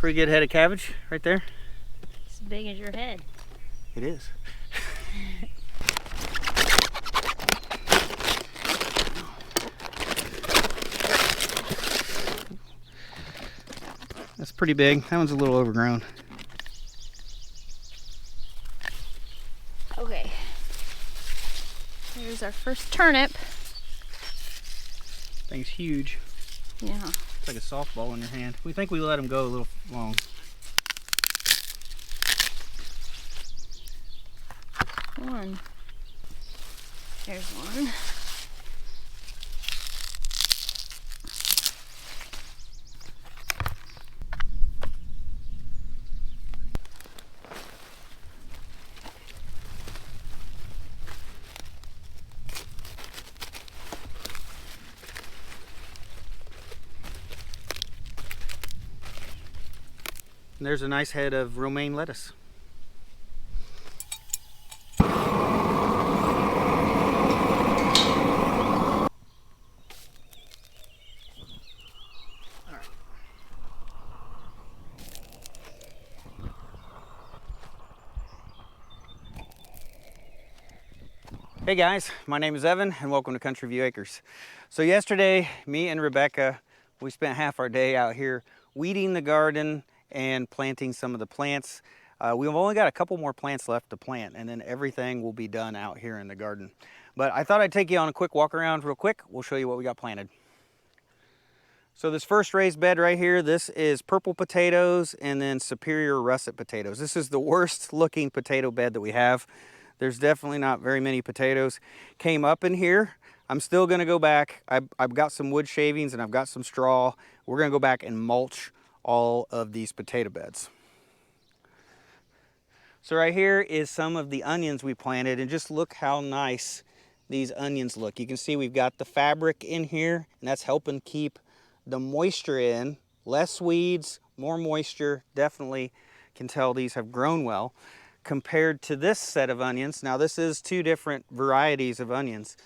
Pretty good head of cabbage right there. As big as your head. It is. That's pretty big. That one's a little overgrown. Okay. Here's our first turnip. Thing's huge. Yeah. It's like a softball in your hand. We think we let them go a little long. One. There's one. And there's a nice head of romaine lettuce. Hey guys, my name is Evan and welcome to Country View Acres. So yesterday, me and Rebecca, we spent half our day out here weeding the garden and planting some of the plants. We've only got a couple more plants left to plant and then everything will be done out here in the garden. But I thought I'd take you on a quick walk around real quick. We'll show you what we got planted. So this first raised bed right here, this is purple potatoes and then superior russet potatoes. This is the worst looking potato bed that we have. There's definitely not very many potatoes. Came up in here. I'm still gonna go back. I've got some wood shavings and I've got some straw. We're gonna go back and mulch all of these potato beds. So right here is some of the onions we planted, and just look how nice these onions look. You can see we've got the fabric in here, and that's helping keep the moisture in. Less weeds, more moisture. Definitely can tell these have grown well. Compared to this set of onions, now this is two different varieties of onions,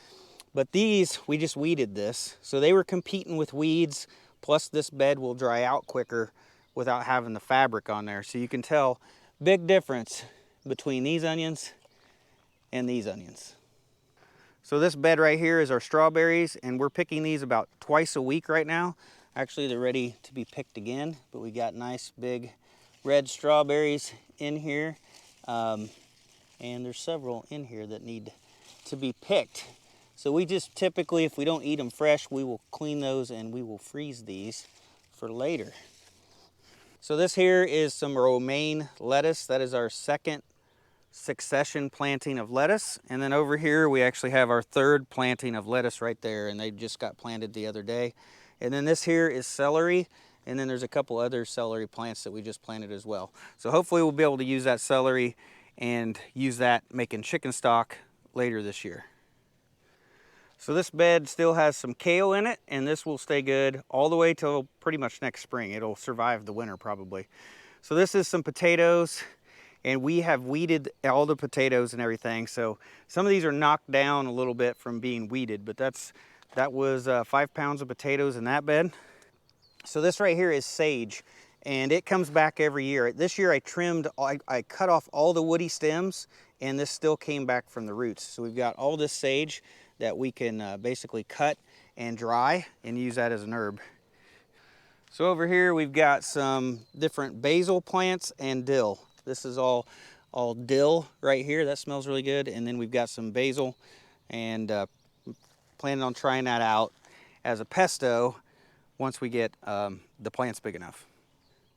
but these, we just weeded this. So they were competing with weeds, plus this bed will dry out quicker without having the fabric on there. So you can tell big difference between these onions and these onions. So this bed right here is our strawberries, and we're picking these about twice a week right now. Actually, they're ready to be picked again, but we got nice big red strawberries in here. And there's several in here that need to be picked. So we just typically, if we don't eat them fresh, we will clean those and we will freeze these for later. So this here is some romaine lettuce. That is our second succession planting of lettuce. And then over here, we actually have our third planting of lettuce right there, and they just got planted the other day. And then this here is celery. And then there's a couple other celery plants that we just planted as well. So hopefully we'll be able to use that celery and use that making chicken stock later this year. So this bed still has some kale in it, and this will stay good all the way till pretty much next spring. It'll survive the winter probably. So this is some potatoes, and we have weeded all the potatoes and everything. So some of these are knocked down a little bit from being weeded, but that was 5 pounds of potatoes in that bed. So this right here is sage, and it comes back every year. This year I cut off all the woody stems, and this still came back from the roots. So we've got all this sage that we can basically cut and dry and use that as an herb. So over here we've got some different basil plants and dill. This is all dill right here. That smells really good. And then we've got some basil, and planning on trying that out as a pesto once we get the plants big enough.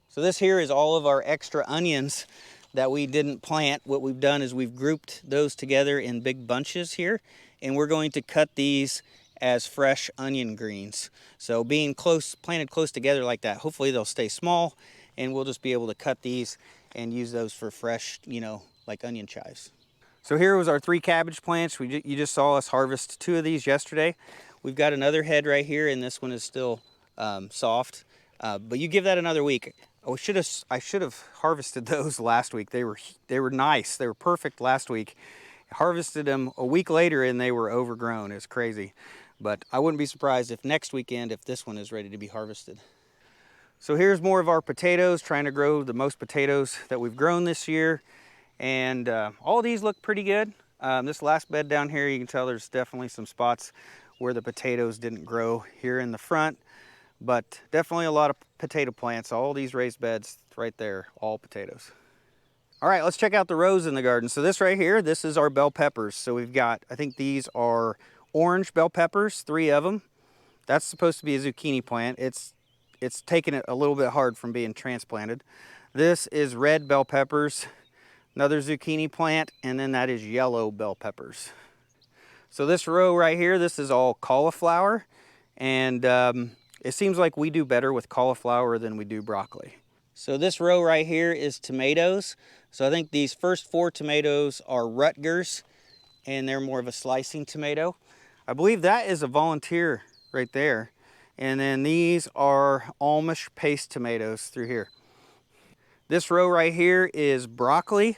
So this here is all of our extra onions that we didn't plant. What we've done is we've grouped those together in big bunches here, and we're going to cut these as fresh onion greens. So being planted close together like that, hopefully they'll stay small, and we'll just be able to cut these and use those for fresh, like onion chives. So here was our 3 cabbage plants. You just saw us harvest 2 of these yesterday. We've got another head right here, and this one is still soft, but you give that another week. I should have harvested those last week. They were nice. They were perfect last week. Harvested them a week later and they were overgrown. It's crazy, but I wouldn't be surprised if next weekend if this one is ready to be harvested. So here's more of our potatoes, trying to grow the most potatoes that we've grown this year. And all these look pretty good. This last bed down here, you can tell there's definitely some spots where the potatoes didn't grow here in the front, but definitely a lot of potato plants. All these raised beds right there, all potatoes. All right, let's check out the rows in the garden. So this right here, this is our bell peppers. So we've got, I think these are orange bell peppers, 3 of them. That's supposed to be a zucchini plant. It's taken it a little bit hard from being transplanted. This is red bell peppers, another zucchini plant, and then that is yellow bell peppers. So this row right here, this is all cauliflower, and it seems like we do better with cauliflower than we do broccoli. So this row right here is tomatoes. So I think these first 4 tomatoes are Rutgers, and they're more of a slicing tomato. I believe that is a volunteer right there. And then these are Amish paste tomatoes through here. This row right here is broccoli,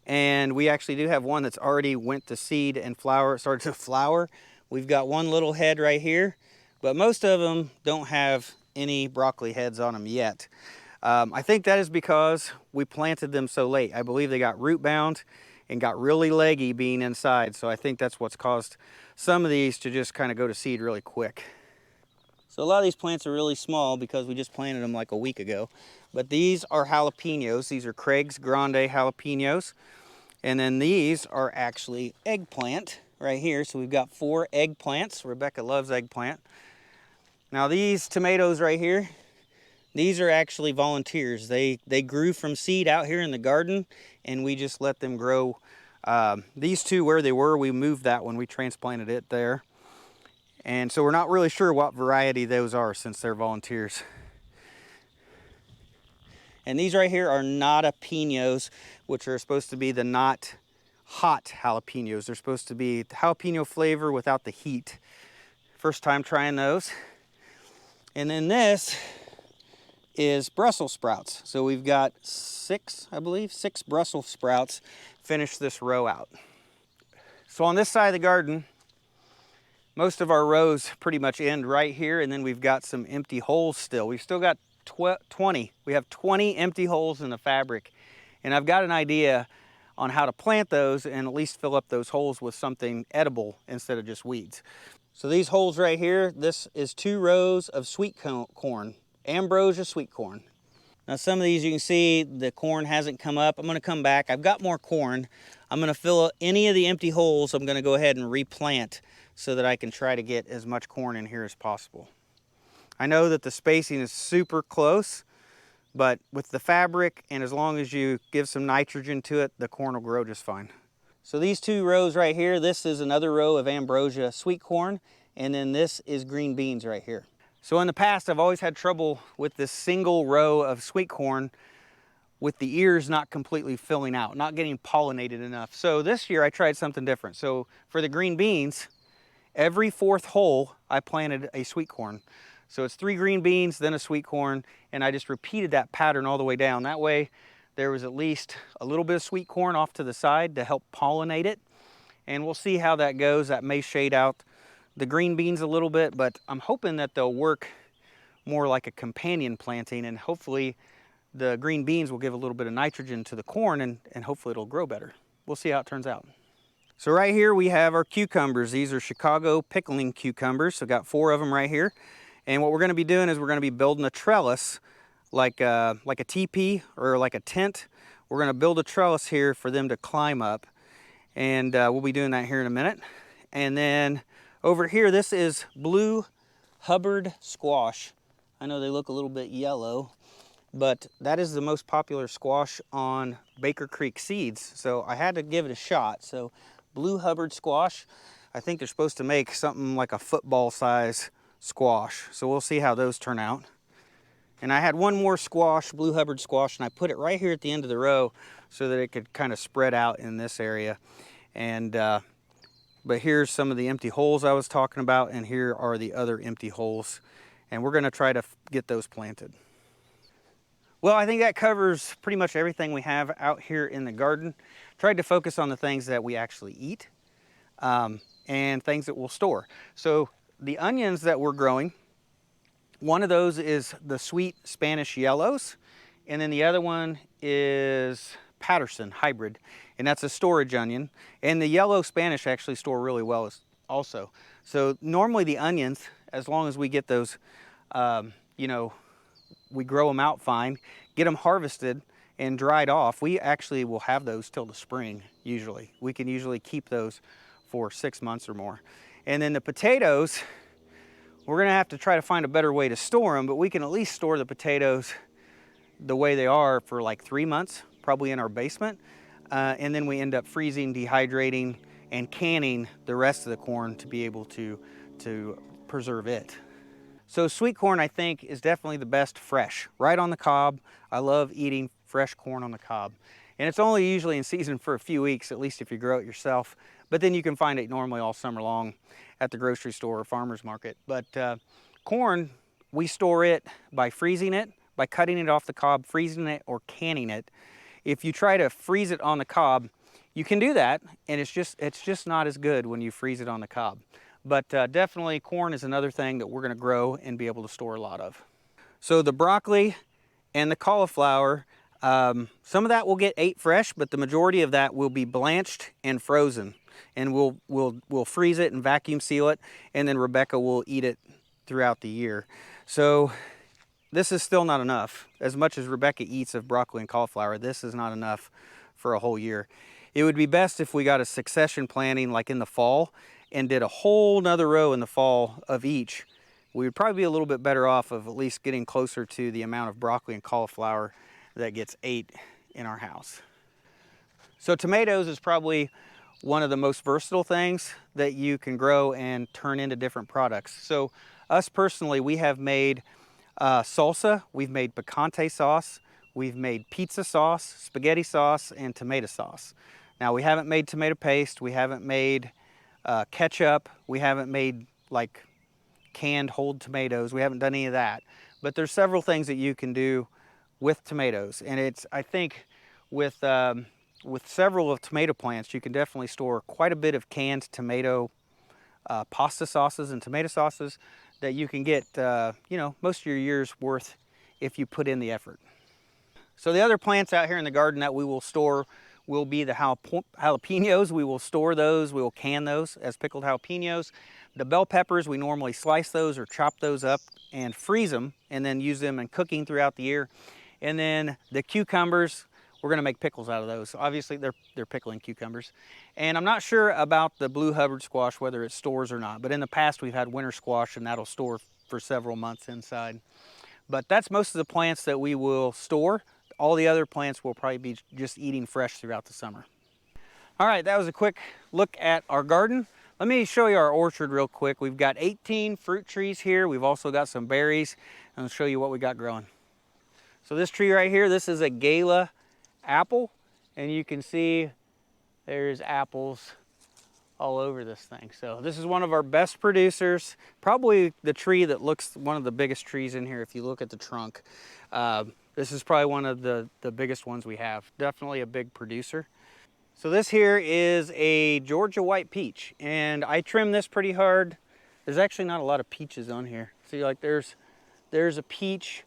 and we actually do have one that's already went to seed and started to flower. We've got one little head right here, but most of them don't have any broccoli heads on them yet. I think that is because we planted them so late. I believe they got root bound and got really leggy being inside. So I think that's what's caused some of these to just kind of go to seed really quick. So a lot of these plants are really small because we just planted them like a week ago. But these are jalapenos. These are Craig's Grande jalapenos. And then these are actually eggplant right here. So we've got 4 eggplants. Rebecca loves eggplant. Now these tomatoes right here, these are actually volunteers. They grew from seed out here in the garden, and we just let them grow. These 2 where they were, we moved that when we transplanted it there. And so we're not really sure what variety those are since they're volunteers. And these right here are nata pinos, which are supposed to be the not hot jalapenos. They're supposed to be jalapeno flavor without the heat. First time trying those. And then this is Brussels sprouts. So we've got 6, I believe, 6 Brussels sprouts. Finish this row out. So on this side of the garden, most of our rows pretty much end right here, and then we've got some empty holes still. We've still got 20. We have 20 empty holes in the fabric, and I've got an idea on how to plant those and at least fill up those holes with something edible instead of just weeds. So these holes right here, this is 2 rows of sweet corn, ambrosia sweet corn. Now some of these you can see the corn hasn't come up. I'm going to come back. I've got more corn. I'm going to fill any of the empty holes. I'm going to go ahead and replant so that I can try to get as much corn in here as possible. I know that the spacing is super close, but with the fabric and as long as you give some nitrogen to it, the corn will grow just fine. So these 2 rows right here, this is another row of ambrosia sweet corn, and then this is green beans right here. So in the past, I've always had trouble with this single row of sweet corn with the ears not completely filling out, not getting pollinated enough. So this year I tried something different. So for the green beans, every 4th hole I planted a sweet corn. So it's 3 green beans, then a sweet corn, and I just repeated that pattern all the way down. That way there was at least a little bit of sweet corn off to the side to help pollinate it. And we'll see how that goes. That may shade out the green beans a little bit, but I'm hoping that they'll work more like a companion planting, and hopefully the green beans will give a little bit of nitrogen to the corn, and hopefully it'll grow better. We'll see how it turns out. So right here we have our cucumbers. These are Chicago pickling cucumbers. So got 4 of them right here. And what we're going to be doing is we're going to be building a trellis like a teepee or like a tent. We're going to build a trellis here for them to climb up. And we'll be doing that here in a minute. And then over here, this is blue Hubbard squash. I know they look a little bit yellow, but that is the most popular squash on Baker Creek Seeds. So I had to give it a shot. So blue Hubbard squash, I think they're supposed to make something like a football size squash. So we'll see how those turn out. And I had one more squash, blue Hubbard squash, and I put it right here at the end of the row so that it could kind of spread out in this area. And but here's some of the empty holes I was talking about, and here are the other empty holes. And we're going to try to get those planted. Well, I think that covers pretty much everything we have out here in the garden. Tried to focus on the things that we actually eat and things that we'll store. So the onions that we're growing, One of those is the sweet Spanish yellows, and then the other one is Patterson hybrid, and that's a storage onion. And the yellow Spanish actually store really well also. So normally the onions, as long as we get those, you know, we grow them out fine, get them harvested and dried off, we actually will have those till the spring usually. We can usually keep those for 6 months or more. And then the potatoes, we're gonna have to try to find a better way to store them, but we can at least store the potatoes the way they are for like 3 months, probably in our basement. And then we end up freezing, dehydrating, and canning the rest of the corn to be able to preserve it. So sweet corn, I think, is definitely the best fresh, right on the cob. I love eating fresh corn on the cob. And it's only usually in season for a few weeks, at least if you grow it yourself. But then you can find it normally all summer long at the grocery store or farmer's market. But corn, we store it by freezing it, by cutting it off the cob, freezing it, or canning it. If you try to freeze it on the cob, you can do that, and it's just not as good when you freeze it on the cob. But definitely corn is another thing that we're gonna grow and be able to store a lot of. So the broccoli and the cauliflower, some of that will get ate fresh, but the majority of that will be blanched and frozen. And we'll freeze it and vacuum seal it, and then Rebecca will eat it throughout the year. So this is still not enough. As much as Rebecca eats of broccoli and cauliflower, this is not enough for a whole year. It would be best if we got a succession planting like in the fall and did a whole nother row in the fall of each. We would probably be a little bit better off of at least getting closer to the amount of broccoli and cauliflower that gets ate in our house. So tomatoes is probably one of the most versatile things that you can grow and turn into different products. So us personally, we have made salsa, we've made picante sauce, we've made pizza sauce, spaghetti sauce, and tomato sauce. Now we haven't made tomato paste, we haven't made ketchup, we haven't made like canned whole tomatoes, we haven't done any of that. But there's several things that you can do with tomatoes, and I think with several of tomato plants, you can definitely store quite a bit of canned tomato pasta sauces and tomato sauces that you can get, you know, most of your year's worth if you put in the effort. So the other plants out here in the garden that we will store will be the jalapenos. We will store those, we will can those as pickled jalapenos. The bell peppers, we normally slice those or chop those up and freeze them and then use them in cooking throughout the year. And then the cucumbers, we're gonna make pickles out of those. Obviously they're pickling cucumbers. And I'm not sure about the blue Hubbard squash, whether it stores or not, but in the past we've had winter squash and that'll store for several months inside. But that's most of the plants that we will store. All the other plants will probably be just eating fresh throughout the summer. All right, that was a quick look at our garden. Let me show you our orchard real quick. We've got 18 fruit trees here. We've also got some berries. And I'll show you what we got growing. So this tree right here, this is a Gala Apple. And you can see there's apples all over this thing. So this is one of our best producers. Probably the tree that looks one of the biggest trees in here if you look at the trunk. This is probably one of the biggest ones we have. Definitely a big producer. So this here is a Georgia white peach, and I trimmed this pretty hard. There's actually not a lot of peaches on here. See, like there's a peach.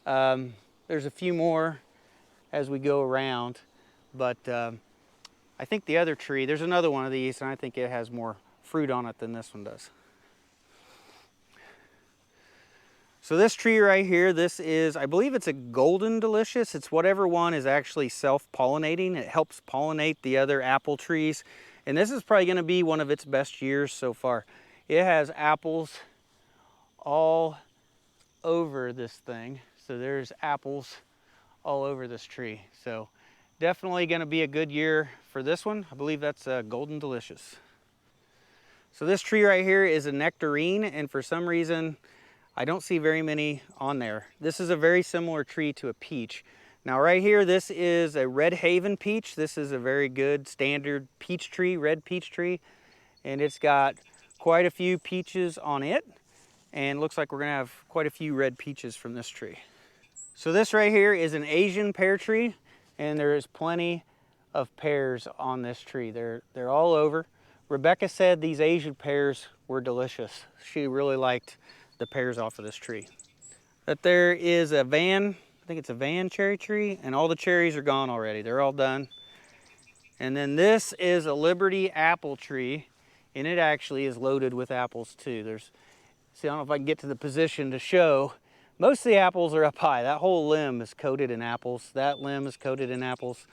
There's a few more as we go around, but I think the other tree, there's another one of these, and I think it has more fruit on it than this one does. So this tree right here, this is, I believe it's a golden delicious. It's whatever one is actually self-pollinating. It helps pollinate the other apple trees. And this is probably gonna be one of its best years so far. It has apples all over this thing. So there's apples all over this tree. So definitely gonna be a good year for this one. I believe that's a golden delicious. So this tree right here is a nectarine, and for some reason, I don't see very many on there. This is a very similar tree to a peach. Now right here, this is a Red Haven peach. This is a very good standard peach tree, red peach tree. And it's got quite a few peaches on it. And looks like we're gonna have quite a few red peaches from this tree. So this right here is an Asian pear tree, and there is plenty of pears on this tree. They're all over. Rebecca said these Asian pears were delicious. She really liked the pears off of this tree. that there is a Van, I think it's a Van cherry tree, and all the cherries are gone already. They're all done. And then this is a Liberty apple tree, and it actually is loaded with apples too. See, I don't know if I can get to the position to show. Most of the apples are up high. That whole limb is coated in apples. That limb is coated in apples.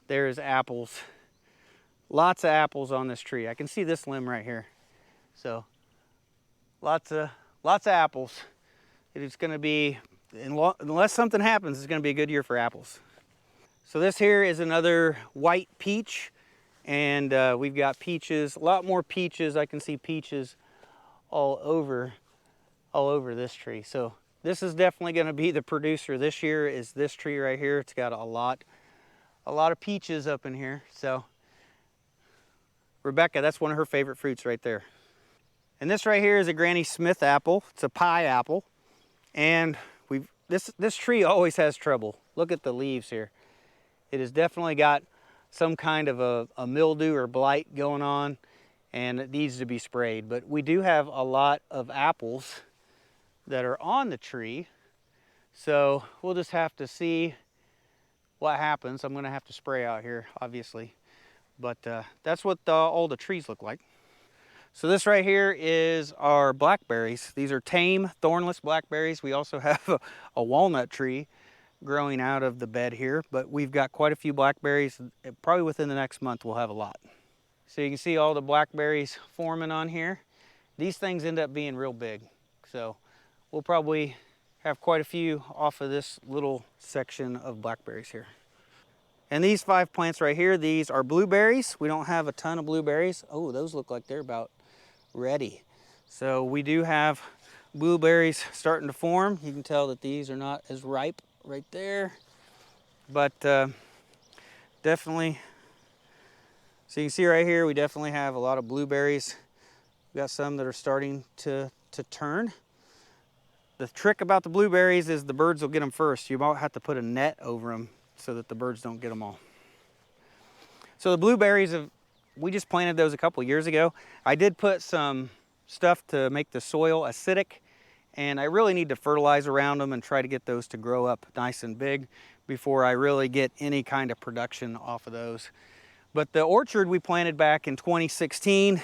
There's apples. Lots of apples on this tree. I can see this limb right here. So lots of apples. It is going to be, unless something happens, it's going to be a good year for apples. So this here is another white peach, and we've got peaches, a lot more peaches. I can see peaches all over this tree. So this is definitely going to be the producer this year, is this tree right here. It's got a lot of peaches up in here. So Rebecca, that's one of her favorite fruits right there. And this right here is a Granny Smith apple. It's a pie apple. And this tree always has trouble. Look at the leaves here. It has definitely got some kind of a mildew or blight going on, and it needs to be sprayed. But we do have a lot of apples that are on the tree, so we'll just have to see what happens. I'm going to have to spray out here, obviously, but that's what all the trees look like. So this right here is our blackberries. These are tame, thornless blackberries. We also have a walnut tree growing out of the bed here, but we've got quite a few blackberries. Probably within the next month we'll have a lot. So you can see all the blackberries forming on here. These things end up being real big, so we'll probably have quite a few off of this little section of blackberries here. And these 5 plants right here, these are blueberries. We don't have a ton of blueberries. Oh, those look like they're about ready. So we do have blueberries starting to form. You can tell that these are not as ripe right there, but definitely, so you can see right here, we definitely have a lot of blueberries. We've got some that are starting to turn. The trick about the blueberries is the birds will get them first. You might have to put a net over them so that the birds don't get them all. So the blueberries, we just planted those a couple years ago. I did put some stuff to make the soil acidic, and I really need to fertilize around them and try to get those to grow up nice and big before I really get any kind of production off of those. But the orchard we planted back in 2016,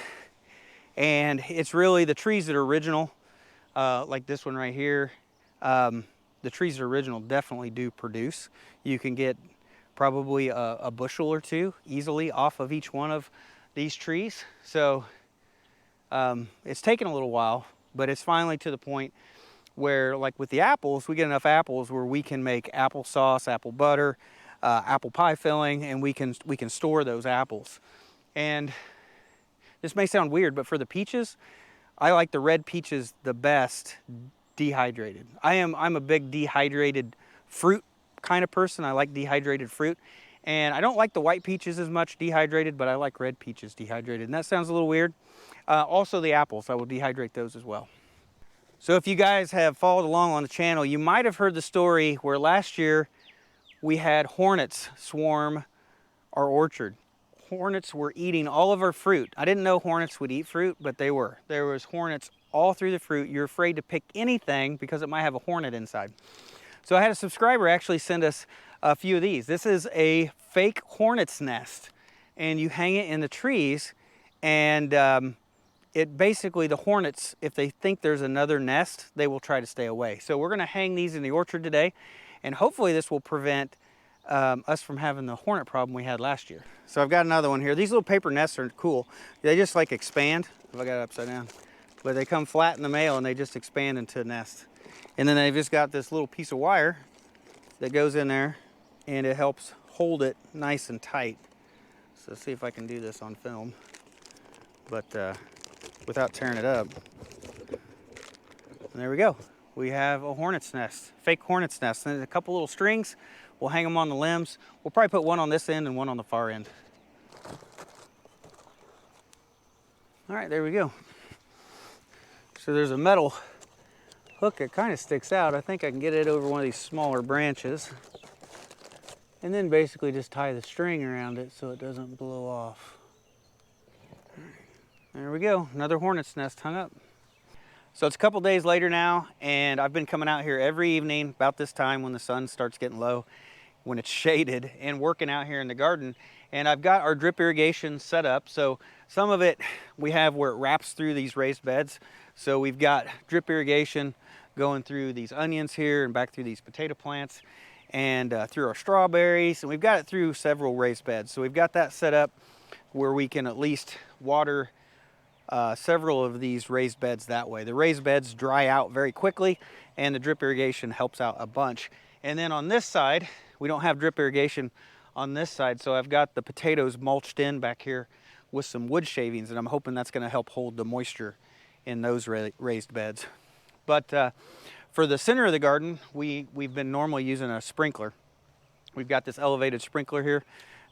and it's really the trees that are original, like this one right here. The trees that are original definitely do produce. You can get probably a bushel or two easily off of each one of these trees. So it's taken a little while, but it's finally to the point where, like with the apples, we get enough apples where we can make applesauce, apple butter, apple pie filling, and we can store those apples. And this may sound weird, but for the peaches, I like the red peaches the best dehydrated. I'm a big dehydrated fruit kind of person. I like dehydrated fruit. And I don't like the white peaches as much dehydrated, but I like red peaches dehydrated. And that sounds a little weird. Also the apples, I will dehydrate those as well. So if you guys have followed along on the channel, you might have heard the story where last year we had hornets swarm our orchard. Hornets were eating all of our fruit. I didn't know hornets would eat fruit, but they were. There was hornets all through the fruit. You're afraid to pick anything because it might have a hornet inside. So I had a subscriber actually send us a few of these. This is a fake hornet's nest, and you hang it in the trees, and it basically, the hornets, if they think there's another nest, they will try to stay away. So we're gonna hang these in the orchard today, and hopefully this will prevent us from having the hornet problem we had last year. So I've got another one here. These little paper nests are cool. They just like expand, if I got it upside down, but they come flat in the male and they just expand into a nest. And then they've just got this little piece of wire that goes in there, and it helps hold it nice and tight. So let's see if I can do this on film, but without tearing it up. And there we go. We have a hornet's nest, fake hornet's nest. And a couple little strings. We'll hang them on the limbs. We'll probably put one on this end and one on the far end. All right, there we go. So there's a metal hook that kind of sticks out. I think I can get it over one of these smaller branches. And then basically just tie the string around it so it doesn't blow off. There we go, another hornet's nest hung up. So it's a couple days later now, and I've been coming out here every evening about this time when the sun starts getting low, when it's shaded, and working out here in the garden. And I've got our drip irrigation set up. So some of it we have where it wraps through these raised beds. So we've got drip irrigation going through these onions here and back through these potato plants and through our strawberries. And we've got it through several raised beds. So we've got that set up where we can at least water several of these raised beds that way. The raised beds dry out very quickly, and the drip irrigation helps out a bunch. And then on this side, we don't have drip irrigation on this side, so I've got the potatoes mulched in back here with some wood shavings, and I'm hoping that's going to help hold the moisture in those raised beds. But for the center of the garden, we've been normally using a sprinkler. We've got this elevated sprinkler here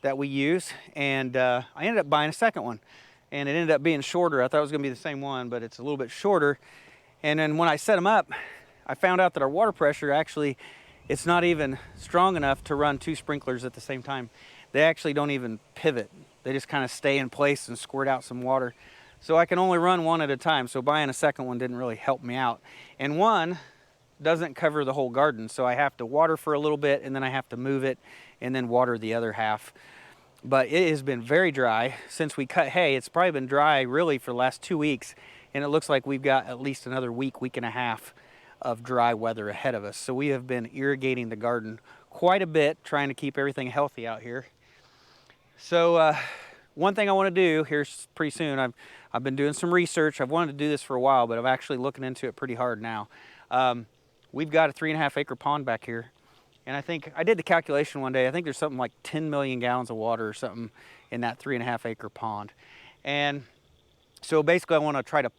that we use, and I ended up buying a second one. And it ended up being shorter. I thought it was gonna be the same one, but it's a little bit shorter. And then when I set them up, I found out that our water pressure actually, it's not even strong enough to run two sprinklers at the same time. They actually don't even pivot. They just kind of stay in place and squirt out some water. So I can only run one at a time. So buying a second one didn't really help me out. And one doesn't cover the whole garden. So I have to water for a little bit, and then I have to move it and then water the other half. But it has been very dry since we cut hay. It's probably been dry really for the last 2 weeks, and it looks like we've got at least another week and a half of dry weather ahead of us. So we have been irrigating the garden quite a bit, trying to keep everything healthy out here. So one thing I want to do here pretty soon, I've been doing some research. I've wanted to do this for a while, but I'm actually looking into it pretty hard now. We've got a 3.5 acre pond back here. And I think, I did the calculation one day, I think there's something like 10 million gallons of water or something in that 3.5 acre pond. And so basically I want to try to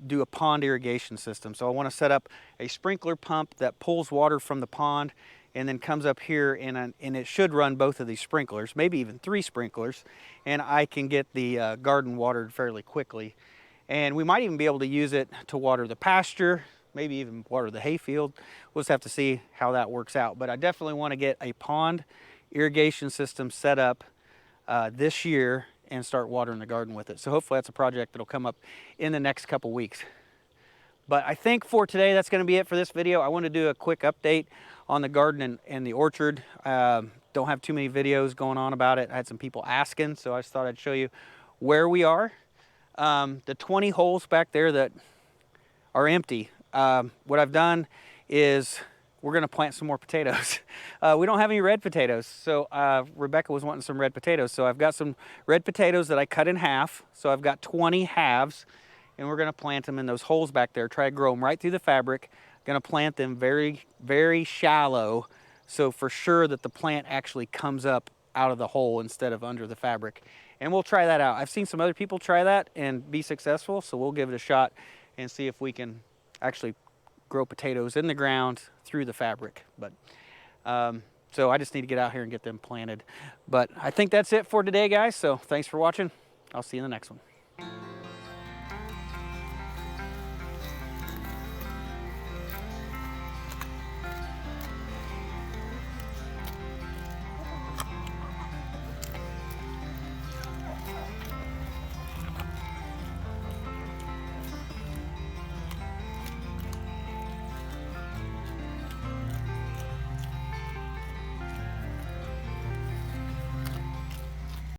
do a pond irrigation system. So I want to set up a sprinkler pump that pulls water from the pond and then comes up here, and it should run both of these sprinklers, maybe even 3 sprinklers, and I can get the garden watered fairly quickly. And we might even be able to use it to water the pasture, maybe even water the hayfield. We'll just have to see how that works out. But I definitely want to get a pond irrigation system set up this year and start watering the garden with it. So hopefully that's a project that'll come up in the next couple weeks. But I think for today, that's going to be it for this video. I want to do a quick update on the garden and the orchard. Don't have too many videos going on about it. I had some people asking, so I just thought I'd show you where we are. The 20 holes back there that are empty. What I've done is we're going to plant some more potatoes. We don't have any red potatoes, so Rebecca was wanting some red potatoes. So I've got some red potatoes that I cut in half. So I've got 20 halves, and we're going to plant them in those holes back there. Try to grow them right through the fabric. Going to plant them very, very shallow, so for sure that the plant actually comes up out of the hole instead of under the fabric. And we'll try that out. I've seen some other people try that and be successful, so we'll give it a shot and see if we can actually grow potatoes in the ground through the fabric. But so I just need to get out here and get them planted. But I think that's it for today, guys. So thanks for watching. I'll see you in the next one.